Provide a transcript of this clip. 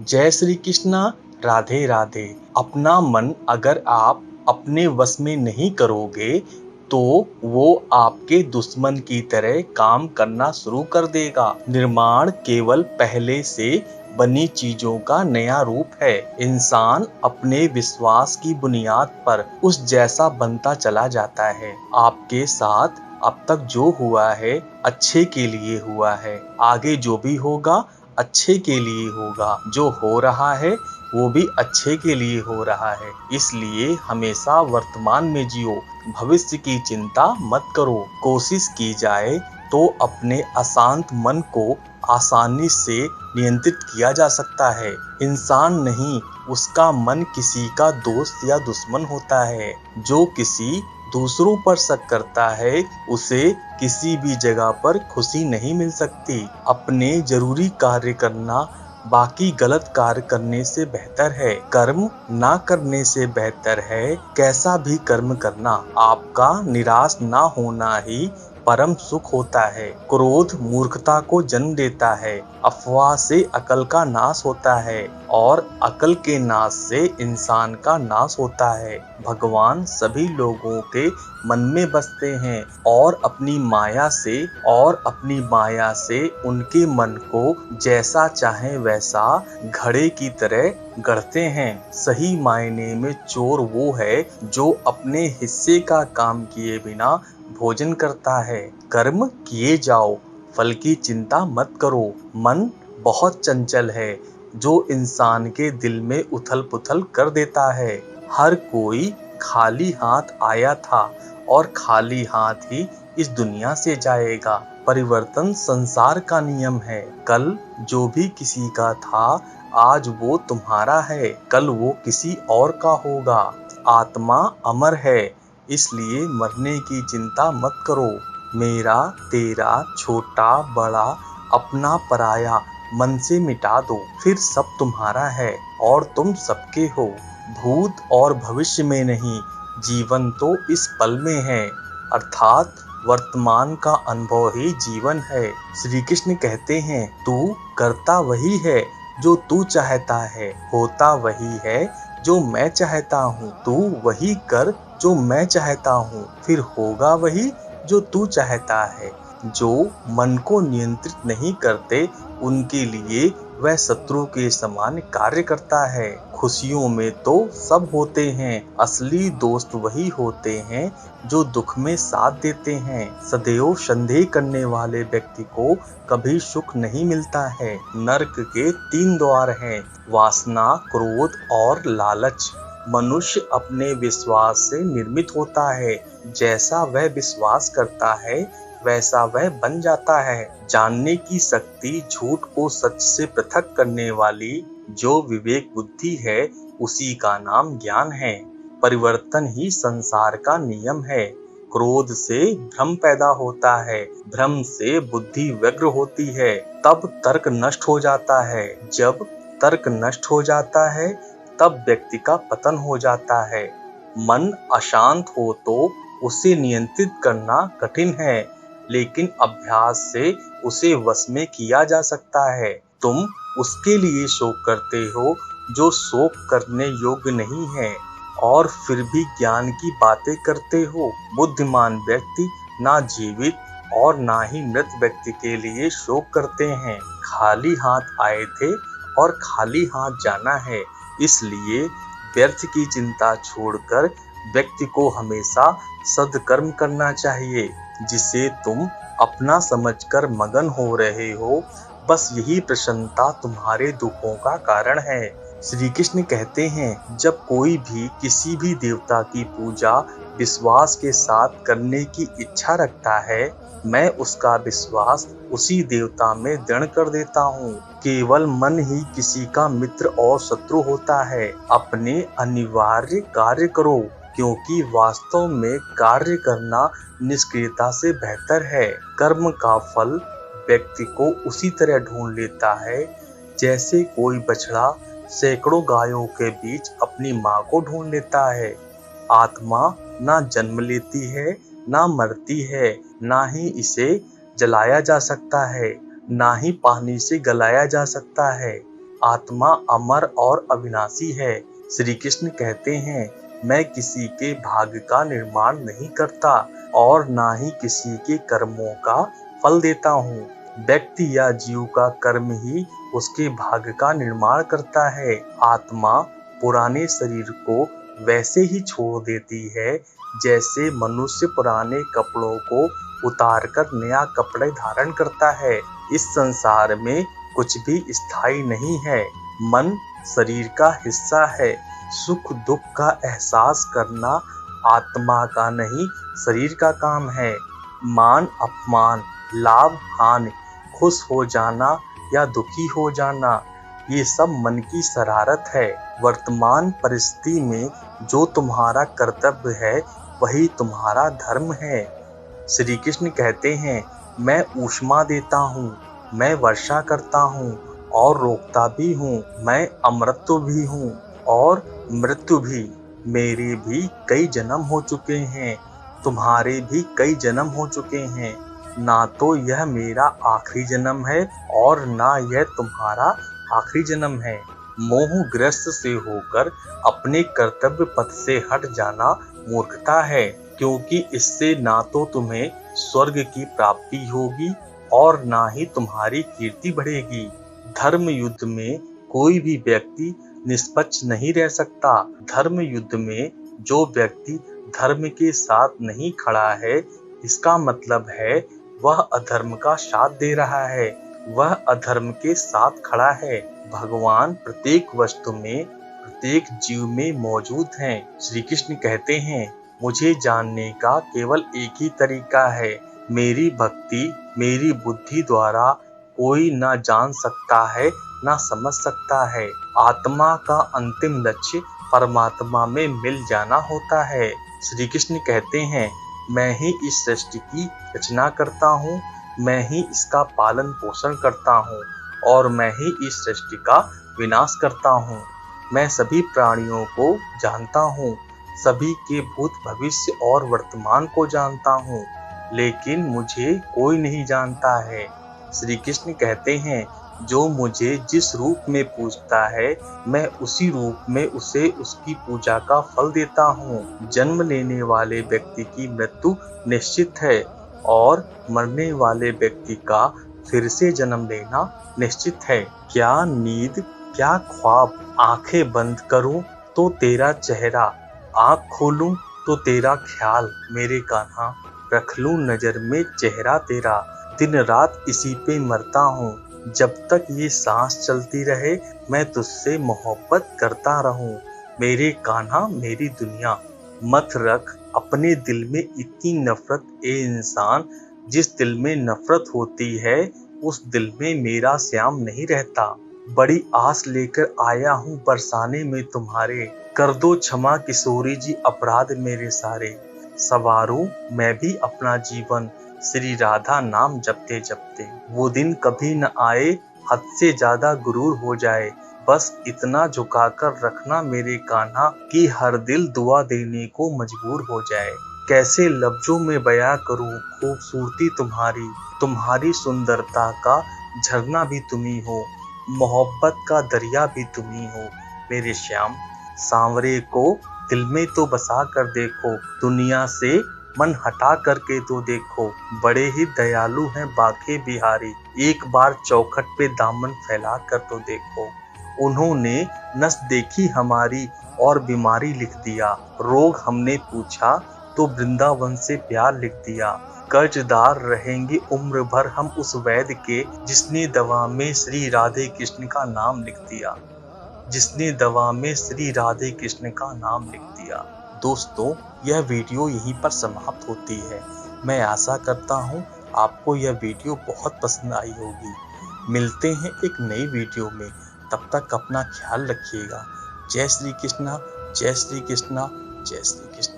जय श्री कृष्णा। राधे राधे। अपना मन अगर आप अपने वश में नहीं करोगे तो वो आपके दुश्मन की तरह काम करना शुरू कर देगा। निर्माण केवल पहले से बनी चीजों का नया रूप है। इंसान अपने विश्वास की बुनियाद पर उस जैसा बनता चला जाता है। आपके साथ अब तक जो हुआ है अच्छे के लिए हुआ है। आगे जो भी होगा अच्छे के लिए होगा। जो हो रहा है वो भी अच्छे के लिए हो रहा है। इसलिए हमेशा वर्तमान में जियो। भविष्य की चिंता मत करो। कोशिश की जाए तो अपने अशांत मन को आसानी से नियंत्रित किया जा सकता है। इंसान नहीं, उसका मन किसी का दोस्त या दुश्मन होता है। जो किसी दूसरों पर शक करता है उसे किसी भी जगह पर खुशी नहीं मिल सकती। अपने जरूरी कार्य करना बाकी गलत कार्य करने से बेहतर है। कर्म ना करने से बेहतर है कैसा भी कर्म करना। आपका निराश ना होना ही परम सुख होता है। क्रोध मूर्खता को जन्म देता है। अफवाह से अकल का नाश होता है और अकल के नाश से इंसान का नाश होता है। भगवान सभी लोगों के मन में बसते हैं और अपनी माया से उनके मन को जैसा चाहे वैसा घड़े की तरह गढ़ते हैं। सही मायने में चोर वो है जो अपने हिस्से का काम किए बिना भोजन करता है। कर्म किए जाओ, फल की चिंता मत करो। मन बहुत चंचल है जो इंसान के दिल में उथल पुथल कर देता है। हर कोई खाली हाथ आया था और खाली हाथ ही इस दुनिया से जाएगा। परिवर्तन संसार का नियम है। कल जो भी किसी का था आज वो तुम्हारा है, कल वो किसी और का होगा। आत्मा अमर है, इसलिए मरने की चिंता मत करो। मेरा तेरा छोटा बड़ा अपना पराया मन से मिटा दो, फिर सब तुम्हारा है और तुम सबके हो। भूत और भविष्य में नहीं, जीवन तो इस पल में है। अर्थात वर्तमान का अनुभव ही जीवन है। श्री कृष्ण कहते हैं तू करता वही है जो तू चाहता है, होता वही है जो मैं चाहता हूँ। तू वही कर जो मैं चाहता हूँ, फिर होगा वही जो तू चाहता है। जो मन को नियंत्रित नहीं करते उनके लिए वह शत्रु के समान कार्य करता है। खुशियों में तो सब होते हैं, असली दोस्त वही होते हैं जो दुख में साथ देते हैं। सदैव संदेह करने वाले व्यक्ति को कभी सुख नहीं मिलता है। नरक के 3 द्वार हैं, वासना, क्रोध और लालच। मनुष्य अपने विश्वास से निर्मित होता है। जैसा वह विश्वास करता है वैसा वह बन जाता है। जानने की शक्ति, झूठ को सच से पृथक करने वाली जो विवेक बुद्धि है उसी का नाम ज्ञान है। परिवर्तन ही संसार का नियम है। क्रोध से भ्रम पैदा होता है, भ्रम से बुद्धि व्यग्र होती है, तब तर्क नष्ट हो जाता है। जब तर्क नष्ट हो जाता है तब व्यक्ति का पतन हो जाता है। मन अशांत हो तो उसे नियंत्रित करना कठिन है, लेकिन अभ्यास से उसे वश में किया जा सकता है। तुम उसके लिए शोक करते हो जो शोक करने योग्य नहीं है और फिर भी ज्ञान की बातें करते हो। बुद्धिमान व्यक्ति ना जीवित और ना ही मृत व्यक्ति के लिए शोक करते हैं। खाली हाथ आए थे और खाली हाथ जाना है, इसलिए व्यर्थ की चिंता छोड़कर व्यक्ति को हमेशा सद्कर्म करना चाहिए। जिसे तुम अपना समझकर मगन हो रहे हो, बस यही प्रसन्नता तुम्हारे दुखों का कारण है। श्री कृष्ण कहते हैं जब कोई भी किसी भी देवता की पूजा विश्वास के साथ करने की इच्छा रखता है, मैं उसका विश्वास उसी देवता में दृढ़ कर देता हूँ। केवल मन ही किसी का मित्र और शत्रु होता है। अपने अनिवार्य कार्य करो, क्योंकि वास्तव में कार्य करना निष्क्रियता से बेहतर है। कर्म का फल व्यक्ति को उसी तरह ढूंढ लेता है जैसे कोई बछड़ा सैकड़ों गायों के बीच अपनी मां को ढूंढ लेता है। आत्मा ना जन्म लेती है, ना मरती है, ना ही इसे जलाया जा सकता है, ना ही पानी से गलाया जा सकता है। आत्मा अमर और अविनाशी है। श्री कृष्ण कहते हैं, मैं किसी के भाग्य का निर्माण नहीं करता और ना ही किसी के कर्मों का फल देता हूँ। व्यक्ति या जीव का कर्म ही उसके भाग्य का निर्माण करता है। आत्मा पुराने शरीर को वैसे ही छोड़ देती है जैसे मनुष्य पुराने कपड़ों को उतारकर नया कपड़े धारण करता है। इस संसार में कुछ भी स्थायी नहीं है। मन शरीर का हिस्सा है। सुख दुख का एहसास करना आत्मा का नहीं, शरीर का काम है। मान अपमान, लाभ हानि, खुश हो जाना या दुखी हो जाना, ये सब मन की शरारत है। वर्तमान परिस्थिति में जो तुम्हारा कर्तव्य है वही तुम्हारा धर्म है। श्री कृष्ण कहते हैं, मैं ऊष्मा देता हूँ, मैं वर्षा करता हूँ और रोकता भी हूँ। मैं अमृत भी हूँ और मृत्यु भी। मेरे भी कई जन्म हो चुके हैं, तुम्हारे भी कई जन्म हो चुके हैं। ना तो यह मेरा आखिरी जन्म है और ना यह तुम्हारा आखिरी जन्म है। मोहग्रस्त से होकर अपने कर्तव्य पथ से हट जाना मूर्खता है, क्योंकि इससे ना तो तुम्हें स्वर्ग की प्राप्ति होगी और ना ही तुम्हारी कीर्ति बढ़ेगी। धर्म युद्ध में कोई भी व्यक्ति निष्पक्ष नहीं रह सकता। धर्म युद्ध में जो व्यक्ति धर्म के साथ नहीं खड़ा है, इसका मतलब है वह अधर्म का साथ दे रहा है, वह अधर्म के साथ खड़ा है। भगवान प्रत्येक वस्तु में, प्रत्येक जीव में मौजूद हैं। श्री कृष्ण कहते हैं, मुझे जानने का केवल एक ही तरीका है। मेरी भक्ति, मेरी बुद्धि द्वारा कोई ना जान सकता है, ना समझ सकता है। आत्मा का अंतिम लक्ष्य परमात्मा में मिल जाना होता है। श्री कृष्ण कहते हैं, मैं ही इस सृष्टि की रचना करता हूँ, मैं ही इसका पालन पोषण करता हूँ और मैं ही इस सृष्टि का विनाश करता हूँ। मैं सभी प्राणियों को जानता हूँ, सभी के भूत भविष्य और वर्तमान को जानता हूँ, लेकिन मुझे कोई नहीं जानता है। श्री कृष्ण कहते हैं, जो मुझे जिस रूप में पूजता है, मैं उसी रूप में उसे उसकी पूजा का फल देता हूँ। जन्म लेने वाले व्यक्ति की मृत्यु निश्चित है और मरने वाले व्यक्ति का फिर से जन्म लेना निश्चित है। क्या नींद, क्या ख्वाब, आंखें बंद करूं तो तेरा चेहरा, आंख खोलूं तो तेरा ख्याल। मेरे कान्हा, रख लूं नजर में चेहरा तेरा। दिन रात इसी पे मरता हूँ, जब तक ये सांस चलती रहे मैं तुझसे मोहब्बत करता रहूं। मेरे कान्हा, मेरी दुनिया। मत रख अपने दिल में इतनी नफरत ए इंसान। जिस दिल में नफरत होती है उस दिल में मेरा श्याम नहीं रहता। बड़ी आस लेकर आया हूँ बरसाने में तुम्हारे, कर दो क्षमा किशोरी जी अपराध मेरे सारे। सवारूं मैं भी अपना जीवन श्री राधा नाम जपते जपते। वो दिन कभी न आए हद से ज्यादा गुरूर हो जाए, बस इतना झुकाकर रखना मेरे कान्हा कि हर दिल दुआ देने को मजबूर हो जाए। कैसे लफ्जों में बयां करूं खूबसूरती तुम्हारी, तुम्हारी सुंदरता का झरना भी तुम्ही हो, मोहब्बत का दरिया भी तुम्ही हो। मेरे श्याम, सांवरे को दिल में तो बसा कर देखो, दुनिया से मन हटा करके तो देखो। बड़े ही दयालु हैं बांके बिहारी, एक बार चौखट पे दामन फैला कर तो देखो। उन्होंने नस देखी हमारी और बीमारी लिख दिया, रोग हमने पूछा तो वृंदावन से प्यार लिख दिया। कर्जदार रहेंगे उम्र भर हम उस वैद्य के, जिसने दवा में श्री राधे कृष्ण का नाम लिख दिया, जिसने दवा में श्री राधे कृष्ण का नाम लिख दिया। दोस्तों, यह वीडियो यहीं पर समाप्त होती है। मैं आशा करता हूँ आपको यह वीडियो बहुत पसंद आई होगी। मिलते हैं एक नई वीडियो में, तब तक अपना ख्याल रखिएगा। जय श्री कृष्णा, जय श्री कृष्णा, जय श्री कृष्ण।